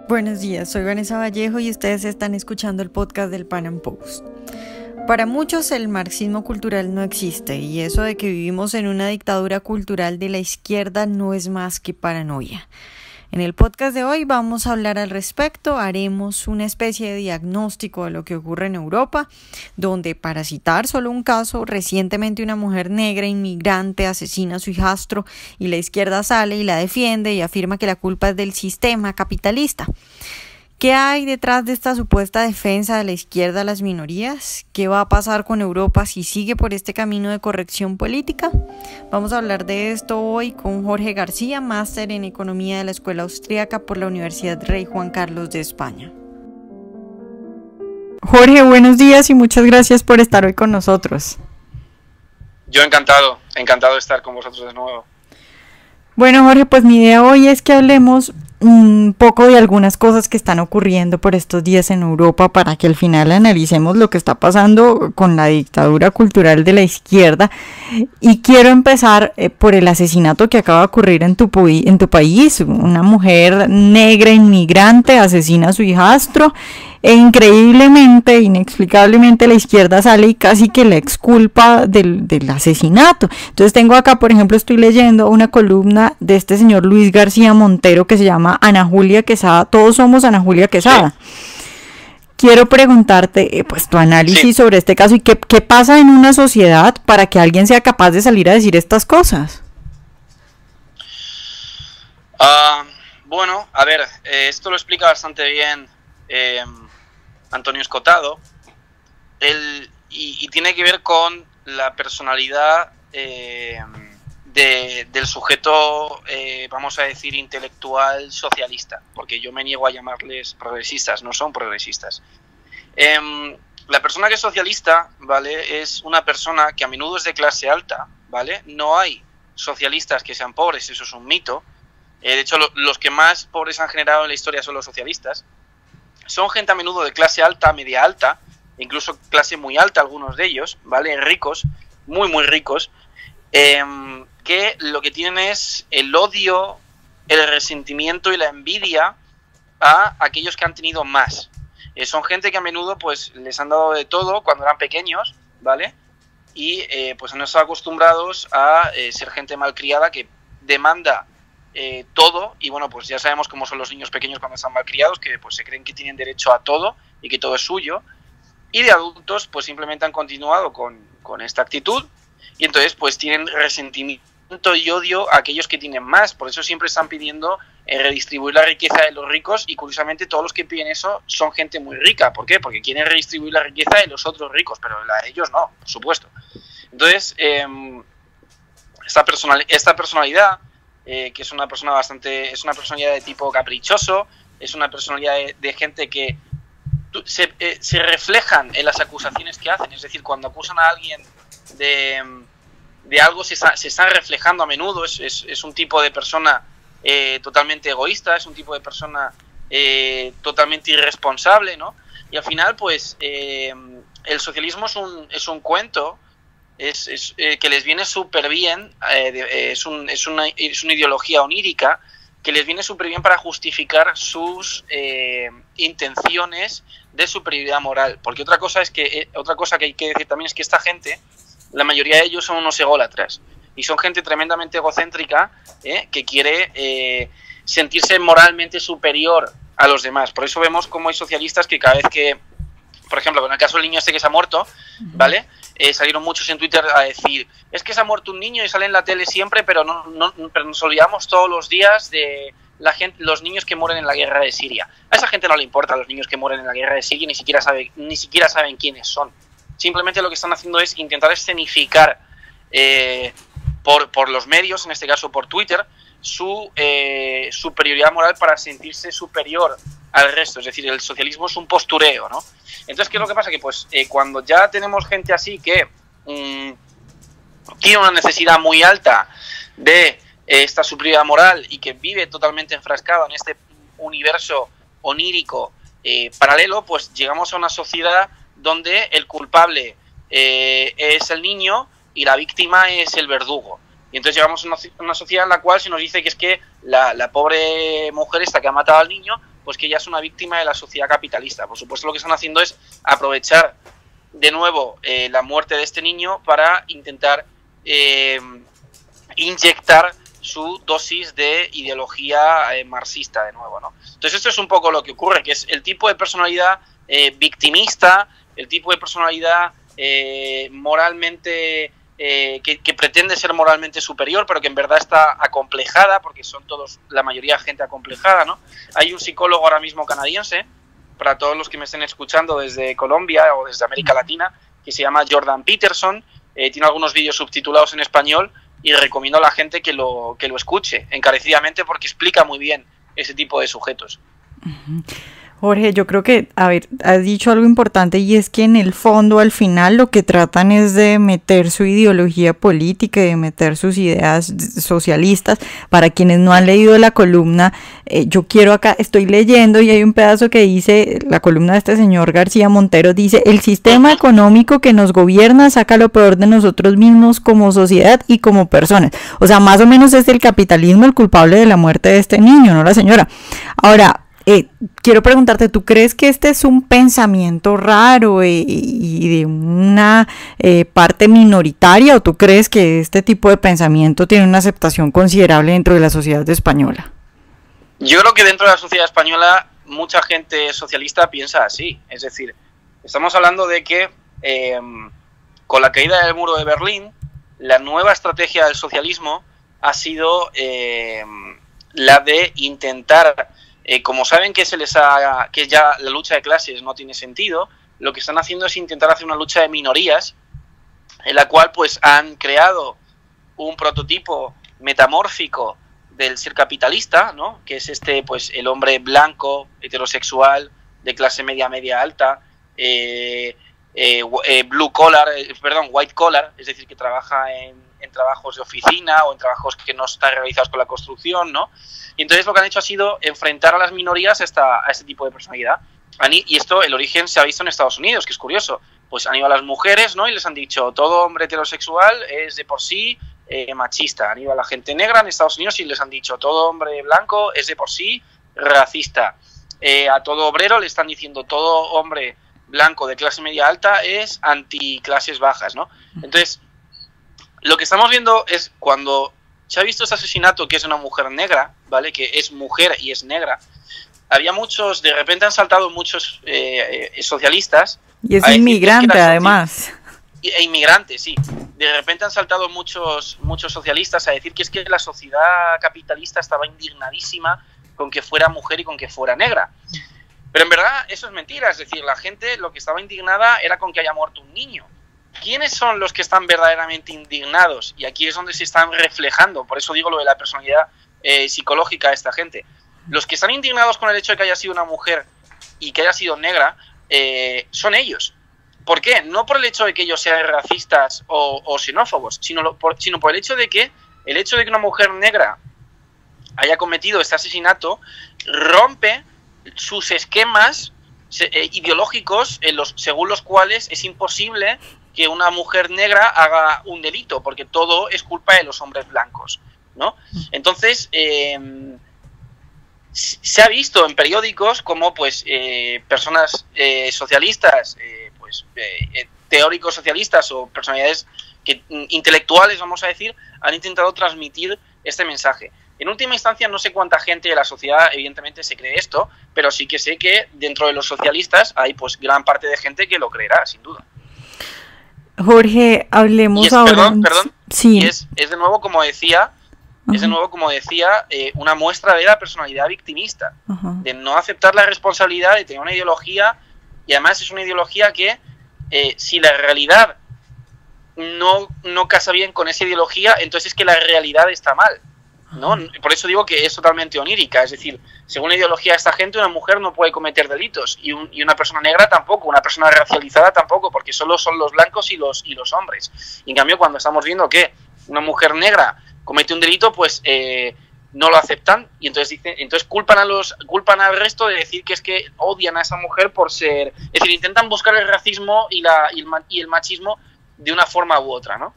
Buenos días, soy Vanessa Vallejo y ustedes están escuchando el podcast del Pan Am Post. Para muchos el marxismo cultural no existe y eso de que vivimos en una dictadura cultural de la izquierda no es más que paranoia. En el podcast de hoy vamos a hablar al respecto, haremos una especie de diagnóstico de lo que ocurre en Europa, donde, para citar solo un caso, recientemente una mujer negra inmigrante asesina a su hijastro y la izquierda sale y la defiende y afirma que la culpa es del sistema capitalista. ¿Qué hay detrás de esta supuesta defensa de la izquierda a las minorías? ¿Qué va a pasar con Europa si sigue por este camino de corrección política? Vamos a hablar de esto hoy con Jorge García, máster en Economía de la Escuela Austríaca por la Universidad Rey Juan Carlos de España. Jorge, buenos días y muchas gracias por estar hoy con nosotros. Yo encantado de estar con vosotros de nuevo. Bueno, Jorge, pues mi idea hoy es que hablemos un poco de algunas cosas que están ocurriendo por estos días en Europa para que al final analicemos lo que está pasando con la dictadura cultural de la izquierda. Y quiero empezar por el asesinato que acaba de ocurrir en tu país. Una mujer negra inmigrante asesina a su hijastro e increíblemente, inexplicablemente la izquierda sale y casi que la exculpa del asesinato. Entonces tengo acá, por ejemplo, estoy leyendo una columna de este señor Luis García Montero que se llama Ana Julia Quesada. Todos somos Ana Julia Quesada. Sí. Quiero preguntarte pues tu análisis sobre este caso y qué pasa en una sociedad para que alguien sea capaz de salir a decir estas cosas. Bueno, a ver, esto lo explica bastante bien Antonio Escotado, y tiene que ver con la personalidad del sujeto, vamos a decir, intelectual socialista, porque yo me niego a llamarles progresistas, no son progresistas. La persona que es socialista, ¿vale?, es una persona que a menudo es de clase alta, ¿vale? No hay socialistas que sean pobres, eso es un mito. De hecho, los que más pobres han generado en la historia son los socialistas. Son gente a menudo de clase alta, media alta, incluso clase muy alta, algunos de ellos, ¿vale? Ricos, muy, muy ricos, que lo que tienen es el odio, el resentimiento y la envidia a aquellos que han tenido más. Son gente que a menudo pues les han dado de todo cuando eran pequeños, ¿vale? Y pues han estado acostumbrados a ser gente malcriada que demanda todo, y bueno, pues ya sabemos cómo son los niños pequeños cuando están malcriados, que pues se creen que tienen derecho a todo y que todo es suyo, y de adultos pues simplemente han continuado con esta actitud, y entonces pues tienen resentimiento y odio a aquellos que tienen más. Por eso siempre están pidiendo redistribuir la riqueza de los ricos, y curiosamente todos los que piden eso son gente muy rica. ¿Por qué? Porque quieren redistribuir la riqueza de los otros ricos, pero la de ellos no, por supuesto. Entonces, esta personalidad, que es una personalidad de tipo caprichoso, es una personalidad de gente que se reflejan en las acusaciones que hacen. Es decir, cuando acusan a alguien de algo se están reflejando a menudo. Es un tipo de persona totalmente egoísta, es un tipo de persona totalmente irresponsable, ¿no? Y al final pues el socialismo es un cuento, que les viene súper bien, es una ideología onírica que les viene súper bien para justificar sus intenciones de superioridad moral. Porque otra cosa que hay que decir también es que esta gente, la mayoría de ellos son unos ególatras, y son gente tremendamente egocéntrica, que quiere sentirse moralmente superior a los demás. Por eso vemos cómo hay socialistas que cada vez que, por ejemplo, con el caso del niño este que se ha muerto, ¿vale? Salieron muchos en Twitter a decir, es que se ha muerto un niño y sale en la tele siempre, pero pero nos olvidamos todos los días de los niños que mueren en la guerra de Siria. A esa gente no le importa los niños que mueren en la guerra de Siria, ni siquiera saben quiénes son. Simplemente lo que están haciendo es intentar escenificar por los medios, en este caso por Twitter, su superioridad moral para sentirse superior al resto. Es decir, el socialismo es un postureo, ¿no? Entonces, ¿qué es lo que pasa? Que pues cuando ya tenemos gente así que tiene una necesidad muy alta de esta superioridad moral y que vive totalmente enfrascado en este universo onírico paralelo, pues llegamos a una sociedad donde el culpable es el niño y la víctima es el verdugo. Y entonces llegamos a una sociedad en la cual se nos dice que es que la pobre mujer esta que ha matado al niño pues que ella es una víctima de la sociedad capitalista. Por supuesto, lo que están haciendo es aprovechar de nuevo la muerte de este niño para intentar inyectar su dosis de ideología marxista de nuevo, ¿no? Entonces esto es un poco lo que ocurre, que es el tipo de personalidad victimista, el tipo de personalidad moralmente que pretende ser moralmente superior, pero que en verdad está acomplejada, porque son todos, la mayoría gente acomplejada, ¿no? Hay un psicólogo ahora mismo canadiense, para todos los que me estén escuchando desde Colombia o desde América Latina, que se llama Jordan Peterson, tiene algunos vídeos subtitulados en español y recomiendo a la gente que lo escuche encarecidamente porque explica muy bien ese tipo de sujetos. Jorge, yo creo que, a ver, has dicho algo importante y es que en el fondo, al final, lo que tratan es de meter su ideología política y de meter sus ideas socialistas. Para quienes no han leído la columna, yo quiero acá, estoy leyendo y hay un pedazo que dice, la columna de este señor García Montero dice: el sistema económico que nos gobierna saca lo peor de nosotros mismos como sociedad y como personas. O sea, más o menos es el capitalismo el culpable de la muerte de este niño, no la señora. Ahora, quiero preguntarte, ¿tú crees que este es un pensamiento raro y de una parte minoritaria, o tú crees que este tipo de pensamiento tiene una aceptación considerable dentro de la sociedad española? Yo creo que dentro de la sociedad española mucha gente socialista piensa así. Es decir, estamos hablando de que con la caída del muro de Berlín, la nueva estrategia del socialismo ha sido la de intentar... como saben que que ya la lucha de clases no tiene sentido, lo que están haciendo es intentar hacer una lucha de minorías, en la cual pues han creado un prototipo metamórfico del ser capitalista, ¿no? Que es pues el hombre blanco, heterosexual, de clase media alta, white collar, es decir, que trabaja en trabajos de oficina o en trabajos que no están realizados con la construcción, ¿no? Y entonces lo que han hecho ha sido enfrentar a las minorías a este tipo de personalidad. Y esto, el origen se ha visto en Estados Unidos, que es curioso. Pues han ido a las mujeres, ¿no? Y les han dicho, todo hombre heterosexual es de por sí machista. Han ido a la gente negra en Estados Unidos y les han dicho, todo hombre blanco es de por sí racista. A todo obrero le están diciendo, todo hombre blanco de clase media alta es anticlases bajas, ¿no? Entonces, lo que estamos viendo es cuando se ha visto este asesinato, que es una mujer negra, ¿vale? Que es mujer y es negra. Había muchos, de repente han saltado muchos socialistas. Y es inmigrante, además. E inmigrante, sí. De repente han saltado muchos socialistas a decir que es que la sociedad capitalista estaba indignadísima con que fuera mujer y con que fuera negra. Pero en verdad eso es mentira. Es decir, la gente lo que estaba indignada era con que haya muerto un niño. ¿Quiénes son los que están verdaderamente indignados? Y aquí es donde se están reflejando, por eso digo lo de la personalidad psicológica de esta gente. Los que están indignados con el hecho de que haya sido una mujer y que haya sido negra, son ellos. ¿Por qué? No por el hecho de que ellos sean racistas o xenófobos, sino por el hecho de que una mujer negra haya cometido este asesinato rompe sus esquemas ideológicos según los cuales es imposible que una mujer negra haga un delito, porque todo es culpa de los hombres blancos, ¿no? Entonces, se ha visto en periódicos como pues personas socialistas, teóricos socialistas o personalidades intelectuales, vamos a decir, han intentado transmitir este mensaje. En última instancia, no sé cuánta gente de la sociedad evidentemente se cree esto, pero sí que sé que dentro de los socialistas hay pues gran parte de gente que lo creerá, sin duda. Jorge, hablemos ahora. Perdón. Sí. Y es de nuevo, como decía, una muestra de la personalidad victimista, de no aceptar la responsabilidad de tener una ideología, y además es una ideología que si la realidad no casa bien con esa ideología, entonces es que la realidad está mal, ¿no? Por eso digo que es totalmente onírica, es decir, según la ideología de esta gente, una mujer no puede cometer delitos y una persona negra tampoco, una persona racializada tampoco, porque solo son los blancos y los hombres. Y en cambio, cuando estamos viendo que una mujer negra comete un delito, pues no lo aceptan y entonces culpan al resto de decir que es que odian a esa mujer por ser, es decir, intentan buscar el racismo y el machismo de una forma u otra, ¿no?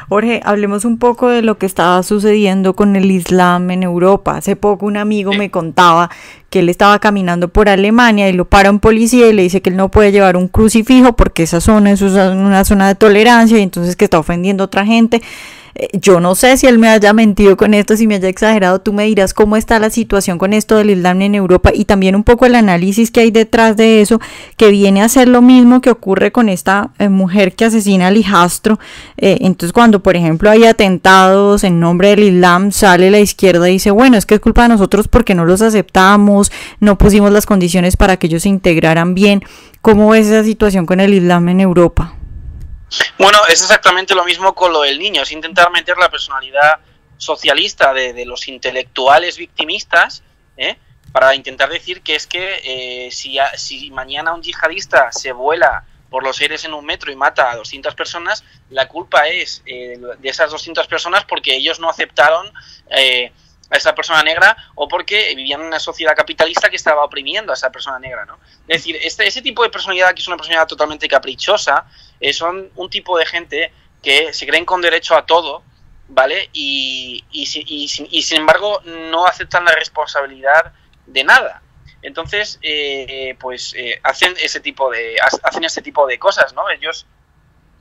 Jorge, hablemos un poco de lo que estaba sucediendo con el Islam en Europa. Hace poco un amigo me contaba que él estaba caminando por Alemania y lo para un policía y le dice que él no puede llevar un crucifijo porque esa zona es una zona de tolerancia y entonces que está ofendiendo a otra gente. Yo no sé si él me haya mentido con esto, si me haya exagerado. Tú me dirás cómo está la situación con esto del Islam en Europa y también un poco el análisis que hay detrás de eso, que viene a ser lo mismo que ocurre con esta mujer que asesina al hijastro. Entonces cuando por ejemplo hay atentados en nombre del Islam, sale la izquierda y dice, bueno, es que es culpa de nosotros porque no los aceptamos, no pusimos las condiciones para que ellos se integraran bien. ¿Cómo ves esa situación con el Islam en Europa? Bueno, es exactamente lo mismo con lo del niño, es intentar meter la personalidad socialista de los intelectuales victimistas, para intentar decir que es que si mañana un yihadista se vuela por los aires en un metro y mata a 200 personas, la culpa es de esas 200 personas porque ellos no aceptaron a esa persona negra o porque vivían en una sociedad capitalista que estaba oprimiendo a esa persona negra, ¿no? Es decir, ese tipo de personalidad, que es una personalidad totalmente caprichosa, son un tipo de gente que se creen con derecho a todo, ¿vale? Y sin embargo no aceptan la responsabilidad de nada. Entonces, hacen ese tipo de cosas, ¿no? Ellos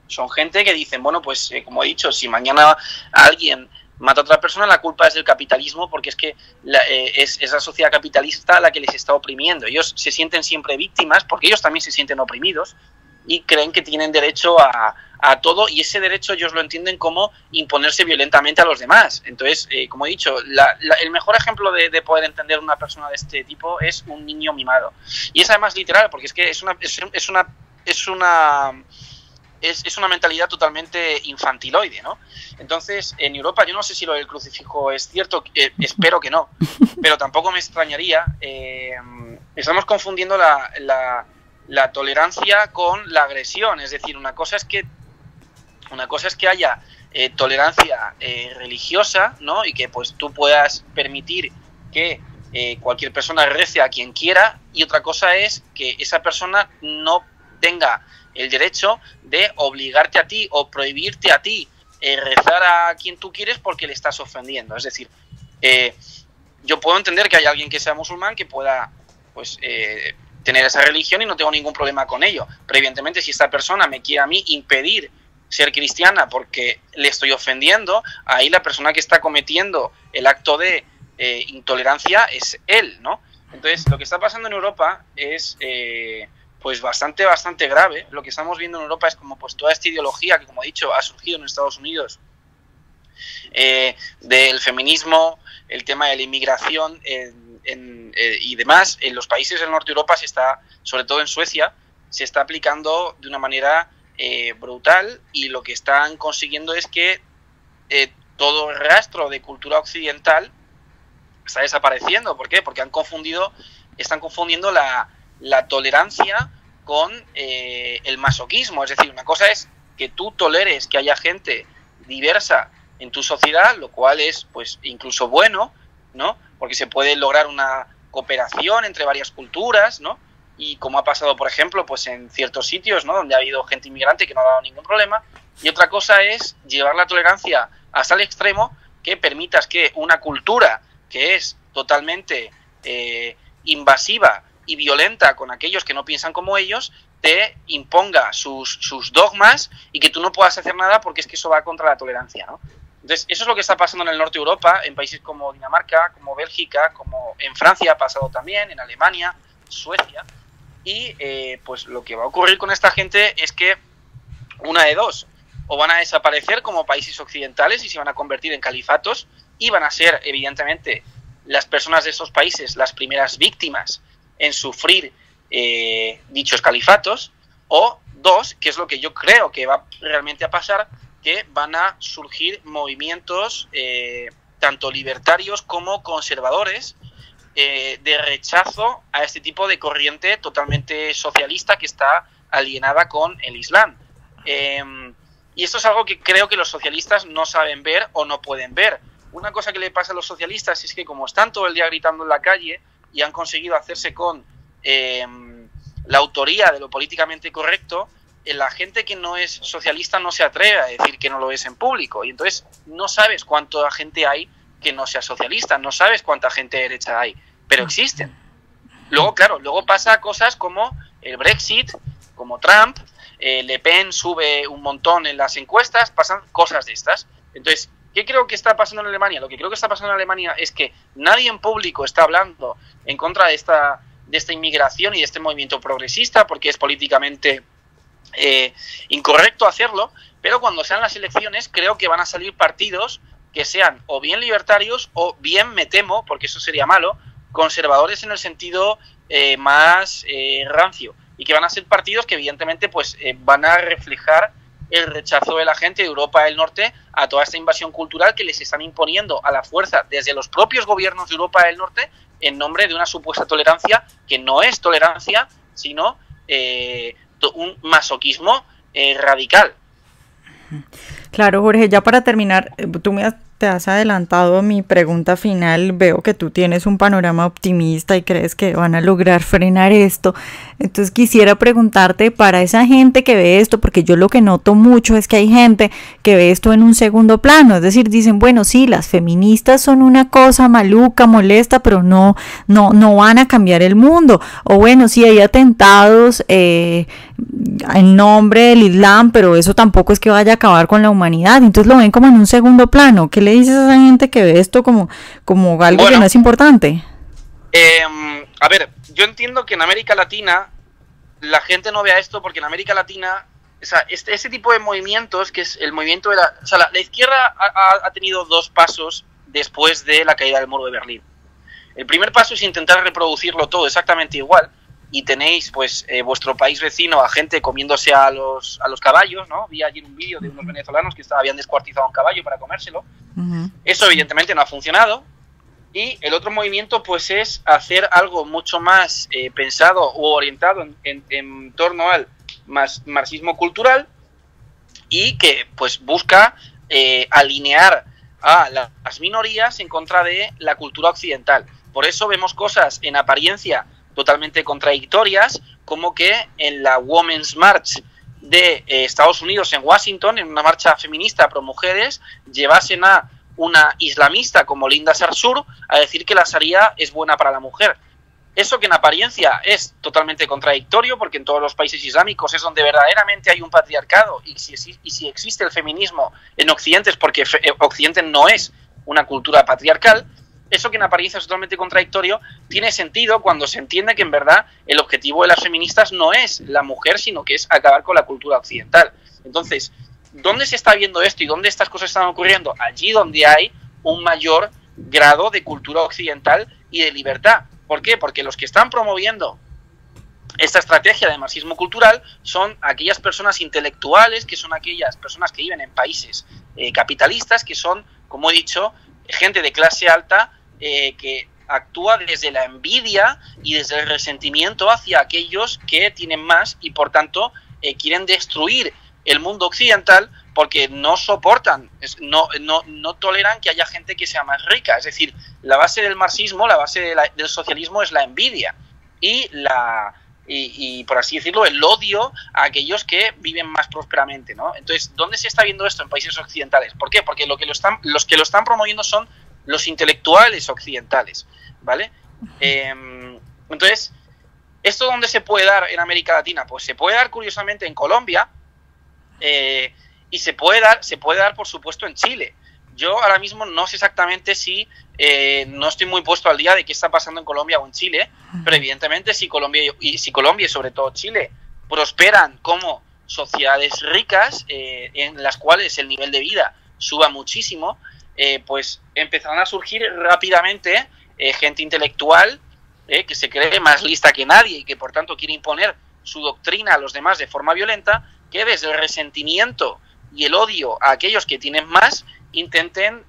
son gente que dicen, bueno, pues como he dicho, si mañana alguien mata a otra persona, la culpa es del capitalismo porque es que es esa sociedad capitalista la que les está oprimiendo. Ellos se sienten siempre víctimas porque ellos también se sienten oprimidos y creen que tienen derecho a todo, y ese derecho ellos lo entienden como imponerse violentamente a los demás. Entonces, como he dicho, el mejor ejemplo de poder entender una persona de este tipo es un niño mimado. Y es además literal, porque es que es una mentalidad totalmente infantiloide, ¿no? Entonces, en Europa, yo no sé si lo del crucifijo es cierto, espero que no, pero tampoco me extrañaría. Estamos confundiendo la tolerancia con la agresión. Es decir, una cosa es que haya tolerancia religiosa, ¿no? Y que pues tú puedas permitir que cualquier persona rece a quien quiera, y otra cosa es que esa persona no tenga el derecho de obligarte a ti o prohibirte a ti rezar a quien tú quieres porque le estás ofendiendo. Es decir, yo puedo entender que haya alguien que sea musulmán que pueda pues tener esa religión y no tengo ningún problema con ello, pero evidentemente si esta persona me quiere a mí impedir ser cristiana porque le estoy ofendiendo, ahí la persona que está cometiendo el acto de intolerancia es él, ¿no? Entonces, lo que está pasando en Europa es pues bastante grave. Lo que estamos viendo en Europa es como pues toda esta ideología que, como he dicho, ha surgido en Estados Unidos, del feminismo, el tema de la inmigración y demás. En los países del norte de Europa sobre todo en Suecia, se está aplicando de una manera brutal, y lo que están consiguiendo es que todo el rastro de cultura occidental está desapareciendo. ¿Por qué? Porque están confundiendo la tolerancia con el masoquismo. Es decir, una cosa es que tú toleres que haya gente diversa en tu sociedad, lo cual es pues incluso bueno, ¿no? Porque se puede lograr una cooperación entre varias culturas, ¿no? Y como ha pasado, por ejemplo, pues en ciertos sitios, ¿no? Donde ha habido gente inmigrante que no ha dado ningún problema. Y otra cosa es llevar la tolerancia hasta el extremo, que permitas que una cultura que es totalmente invasiva y violenta con aquellos que no piensan como ellos, te imponga sus dogmas y que tú no puedas hacer nada porque es que eso va contra la tolerancia, ¿no? Entonces, eso es lo que está pasando en el norte de Europa, en países como Dinamarca, como Bélgica, como en Francia ha pasado también, en Alemania, Suecia. Y pues lo que va a ocurrir con esta gente es que una de dos: o van a desaparecer como países occidentales y se van a convertir en califatos, y van a ser evidentemente las personas de esos países las primeras víctimas en sufrir dichos califatos, o dos, que es lo que yo creo que va realmente a pasar, que van a surgir movimientos tanto libertarios como conservadores, de rechazo a este tipo de corriente totalmente socialista que está alienada con el Islam. Y esto es algo que creo que los socialistas no saben ver o no pueden ver. Una cosa que le pasa a los socialistas es que, como están todo el día gritando en la calle y han conseguido hacerse con la autoría de lo políticamente correcto, la gente que no es socialista no se atreve a decir que no lo es en público, y entonces no sabes cuánta gente hay que no sea socialista, no sabes cuánta gente de derecha hay, pero existen. Luego, claro, luego pasa cosas como el Brexit, como Trump, Le Pen sube un montón en las encuestas, pasan cosas de estas. Entonces, ¿qué creo que está pasando en Alemania? Lo que creo que está pasando en Alemania es que nadie en público está hablando en contra de esta inmigración y de este movimiento progresista, porque es políticamente incorrecto hacerlo, pero cuando sean las elecciones creo que van a salir partidos que sean o bien libertarios o bien, me temo, porque eso sería malo, conservadores en el sentido más rancio, y que van a ser partidos que evidentemente pues van a reflejar el rechazo de la gente de Europa del Norte a toda esta invasión cultural que les están imponiendo a la fuerza desde los propios gobiernos de Europa del Norte en nombre de una supuesta tolerancia que no es tolerancia, sino un masoquismo radical. Claro, Jorge, ya para terminar, te has adelantado a mi pregunta final. Veo que tú tienes un panorama optimista y crees que van a lograr frenar esto. Entonces quisiera preguntarte, para esa gente que ve esto, porque yo lo que noto mucho es que hay gente que ve esto en un segundo plano, es decir, dicen, bueno, sí, las feministas son una cosa maluca, molesta, pero no van a cambiar el mundo. O bueno, sí, hay atentados en nombre del Islam, pero eso tampoco es que vaya a acabar con la humanidad. Entonces lo ven como en un segundo plano. ¿Qué le dices a esa gente que ve esto como algo que no es importante? A ver, yo entiendo que en América Latina la gente no vea esto porque en América Latina, o sea, este tipo de movimientos, que es el movimiento de la izquierda ha tenido dos pasos después de la caída del muro de Berlín. El primer paso es intentar reproducirlo todo exactamente igual, y tenéis pues vuestro país vecino a gente comiéndose a los caballos, ¿no? Vi ayer un vídeo de unos venezolanos que habían descuartizado a un caballo para comérselo. Eso evidentemente no ha funcionado. Y el otro movimiento pues es hacer algo mucho más pensado o orientado en torno al marxismo cultural, y que pues busca alinear a las minorías en contra de la cultura occidental. Por eso vemos cosas en apariencia totalmente contradictorias, como que en la Women's March de Estados Unidos en Washington, en una marcha feminista pro mujeres, llevasen a una islamista como Linda Sarsour a decir que la Sharia es buena para la mujer. Eso que en apariencia es totalmente contradictorio, porque en todos los países islámicos es donde verdaderamente hay un patriarcado, y si existe el feminismo en Occidente es porque Occidente no es una cultura patriarcal. Eso que en apariencia es totalmente contradictorio tiene sentido cuando se entiende que en verdad el objetivo de las feministas no es la mujer, sino que es acabar con la cultura occidental. Entonces, ¿dónde se está viendo esto y dónde estas cosas están ocurriendo? Allí donde hay un mayor grado de cultura occidental y de libertad. ¿Por qué? Porque los que están promoviendo esta estrategia de marxismo cultural son aquellas personas intelectuales, que son aquellas personas que viven en países capitalistas, que son, como he dicho, gente de clase alta que actúa desde la envidia y desde el resentimiento hacia aquellos que tienen más, y por tanto quieren destruir el mundo occidental porque no soportan, no toleran que haya gente que sea más rica. Es decir, la base del marxismo, la base del socialismo es la envidia y por así decirlo, el odio a aquellos que viven más prósperamente, ¿no? Entonces, ¿dónde se está viendo esto en países occidentales? ¿Por qué? Porque los que lo están promoviendo son los intelectuales occidentales, ¿vale? Entonces, ¿esto dónde se puede dar en América Latina? Pues se puede dar curiosamente en Colombia, y se puede dar por supuesto en Chile. Yo ahora mismo no sé exactamente si no estoy muy puesto al día de qué está pasando en Colombia o en Chile, pero evidentemente si Colombia y sobre todo Chile prosperan como sociedades ricas, en las cuales el nivel de vida suba muchísimo, pues empezarán a surgir rápidamente gente intelectual que se cree más lista que nadie y que por tanto quiere imponer su doctrina a los demás de forma violenta, que desde el resentimiento y el odio a aquellos que tienen más intenten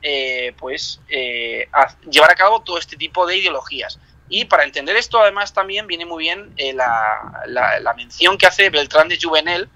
llevar a cabo todo este tipo de ideologías. Y para entender esto, además, también viene muy bien la mención que hace Beltrán de Juvenel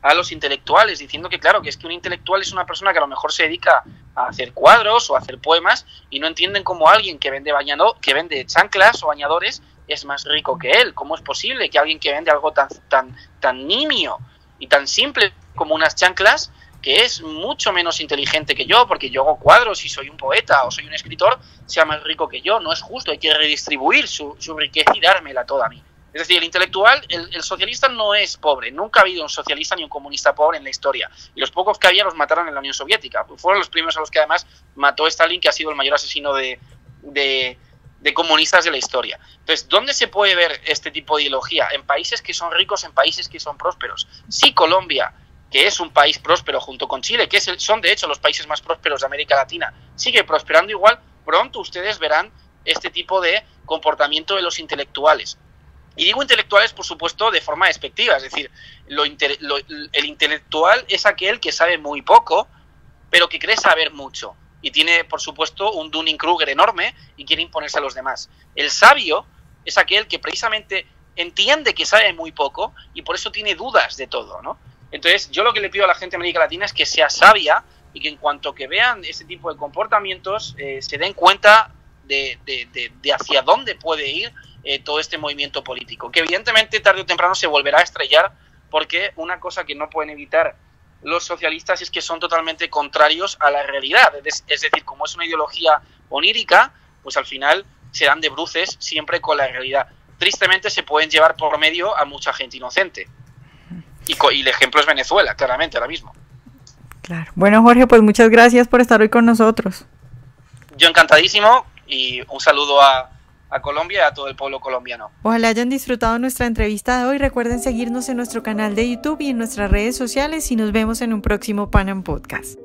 a los intelectuales, diciendo que claro, que es que un intelectual es una persona que a lo mejor se dedica a hacer cuadros o a hacer poemas, y no entienden cómo alguien que vende chanclas o bañadores es más rico que él. ¿Cómo es posible que alguien que vende algo tan nimio y tan simple como unas chanclas, que es mucho menos inteligente que yo, porque yo hago cuadros y soy un poeta o soy un escritor, sea más rico que yo. No es justo, hay que redistribuir su riqueza y dármela toda a mí. Es decir, el intelectual, el socialista no es pobre. Nunca ha habido un socialista ni un comunista pobre en la historia. Y los pocos que había los mataron en la Unión Soviética. Fueron los primeros a los que además mató Stalin, que ha sido el mayor asesino de comunistas de la historia. Entonces, ¿dónde se puede ver este tipo de ideología? En países que son ricos, en países que son prósperos. Sí, Colombia, que es un país próspero junto con Chile, que son de hecho los países más prósperos de América Latina, sigue prosperando igual, pronto ustedes verán este tipo de comportamiento de los intelectuales. Y digo intelectuales, por supuesto, de forma despectiva, es decir, el intelectual es aquel que sabe muy poco, pero que cree saber mucho, y tiene, por supuesto, un Dunning-Kruger enorme y quiere imponerse a los demás. El sabio es aquel que precisamente entiende que sabe muy poco y por eso tiene dudas de todo, ¿no? Entonces, yo lo que le pido a la gente de América Latina es que sea sabia y que en cuanto que vean este tipo de comportamientos se den cuenta de hacia dónde puede ir todo este movimiento político, que evidentemente tarde o temprano se volverá a estrellar, porque una cosa que no pueden evitar los socialistas es que son totalmente contrarios a la realidad. Es decir, como es una ideología onírica, pues al final se dan de bruces siempre con la realidad. Tristemente se pueden llevar por medio a mucha gente inocente. Y el ejemplo es Venezuela, claramente, ahora mismo. Claro. Bueno, Jorge, pues muchas gracias por estar hoy con nosotros. Yo encantadísimo, y un saludo a Colombia y a todo el pueblo colombiano. Ojalá hayan disfrutado nuestra entrevista de hoy. Recuerden seguirnos en nuestro canal de YouTube y en nuestras redes sociales y nos vemos en un próximo Pan Am Podcast.